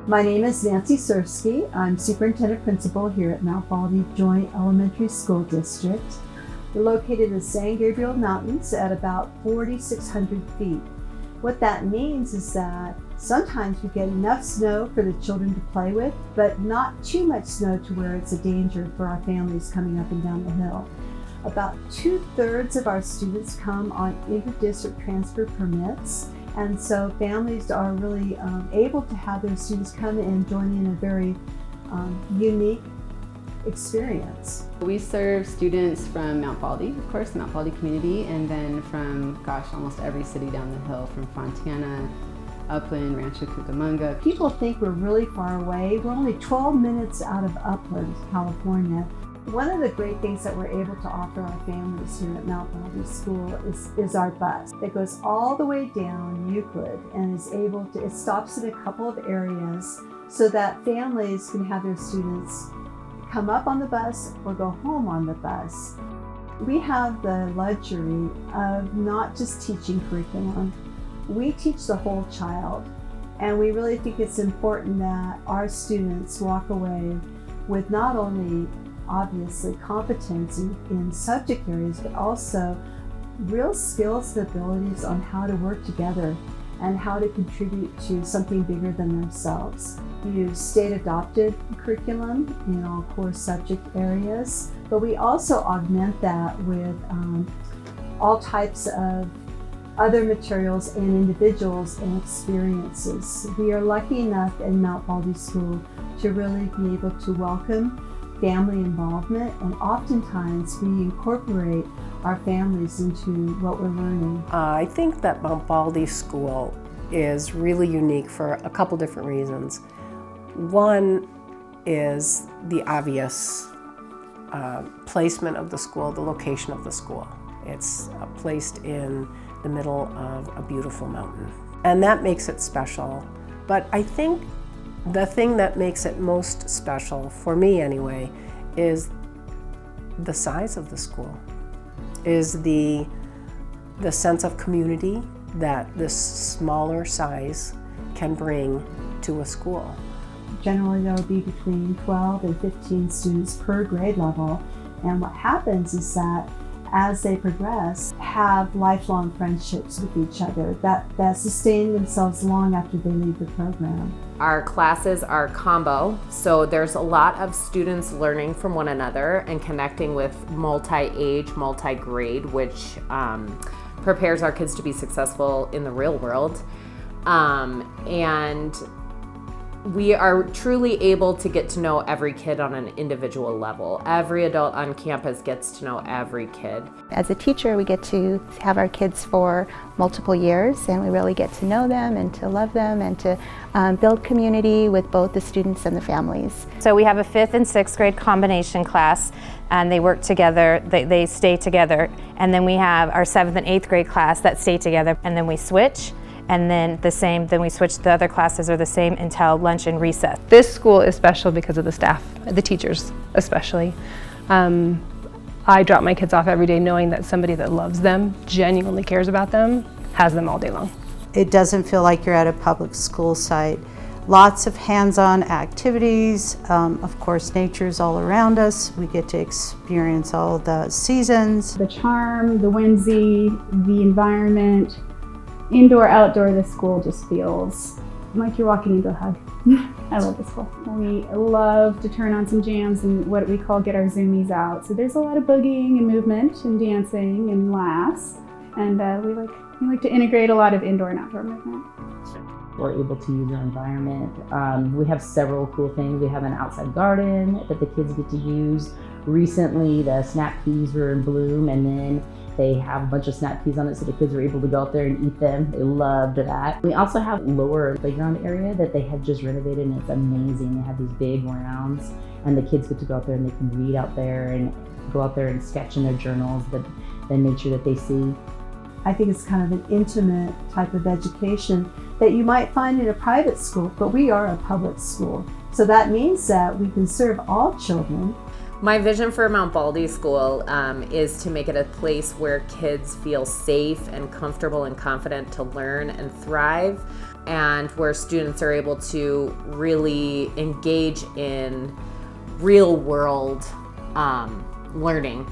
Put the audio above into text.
My name is Nancy Sersky. I'm Superintendent Principal here at Mt Baldy Joint Elementary School District. We're located in the San Gabriel Mountains at about 4,600 feet. What that means is that sometimes we get enough snow for the children to play with, but not too much snow to where it's a danger for our families coming up and down the hill. About 2/3 of our students come on inter-district transfer permits. And so families are really able to have their students come and join in a very unique experience. We serve students from Mt Baldy, of course, Mt Baldy community, and then from, almost every city down the hill, from Fontana, Upland, Rancho Cucamonga. People think we're really far away. We're only 12 minutes out of Upland, California. One of the great things that we're able to offer our families here at Mt Baldy School is our bus that goes all the way down Euclid and is able to, it stops in a couple of areas so that families can have their students come up on the bus or go home on the bus. We have the luxury of not just teaching curriculum, we teach the whole child. And we really think it's important that our students walk away with not only obviously competency in subject areas, but also real skills and abilities on how to work together and how to contribute to something bigger than themselves. We use state-adopted curriculum in all core subject areas, but we also augment that with all types of other materials and individuals and experiences. We are lucky enough in Mt Baldy School to really be able to welcome family involvement, and oftentimes we incorporate our families into what we're learning. I think that Mt Baldy School is really unique for a couple different reasons. One is the obvious placement of the school, the location of the school. It's placed in the middle of a beautiful mountain, and that makes it special. But I think the thing that makes it most special, for me anyway, is the size of the school, is the sense of community that this smaller size can bring to a school. Generally there will be between 12 and 15 students per grade level, and what happens is that as they progress, have lifelong friendships with each other that sustain themselves long after they leave the program. Our classes are combo, so there's a lot of students learning from one another and connecting with multi-age, multi-grade, which prepares our kids to be successful in the real world. And we are truly able to get to know every kid on an individual level. Every adult on campus gets to know every kid. As a teacher, we get to have our kids for multiple years, and we really get to know them and to love them and to build community with both the students and the families. So we have a 5th and 6th grade combination class, and they work together, they stay together. And then we have our 7th and 8th grade class that stay together, and then we switch. And then then we switch, the other classes are the same until lunch and recess. This school is special because of the staff, the teachers especially. I drop my kids off every day knowing that somebody that loves them, genuinely cares about them, has them all day long. It doesn't feel like you're at a public school site. Lots of hands-on activities. Of course, nature's all around us. We get to experience all the seasons. The charm, the whimsy, the environment, indoor, outdoor, this school just feels like you're walking into a hug. I love this school. We love to turn on some jams and what we call get our zoomies out. So there's a lot of boogieing and movement and dancing and laughs. And we like to integrate a lot of indoor and outdoor movement. We're able to use our environment. We have several cool things. We have an outside garden that the kids get to use. Recently, the snap peas were in bloom, and then they have a bunch of snap peas on it, so the kids were able to go out there and eat them. They loved that. We also have lower playground area that they have just renovated, and it's amazing. They have these big rounds, and the kids get to go out there and they can read out there and go out there and sketch in their journals the nature that they see. I think it's kind of an intimate type of education that you might find in a private school, but we are a public school. So that means that we can serve all children. My vision for Mount Baldy School is to make it a place where kids feel safe and comfortable and confident to learn and thrive, and where students are able to really engage in real world learning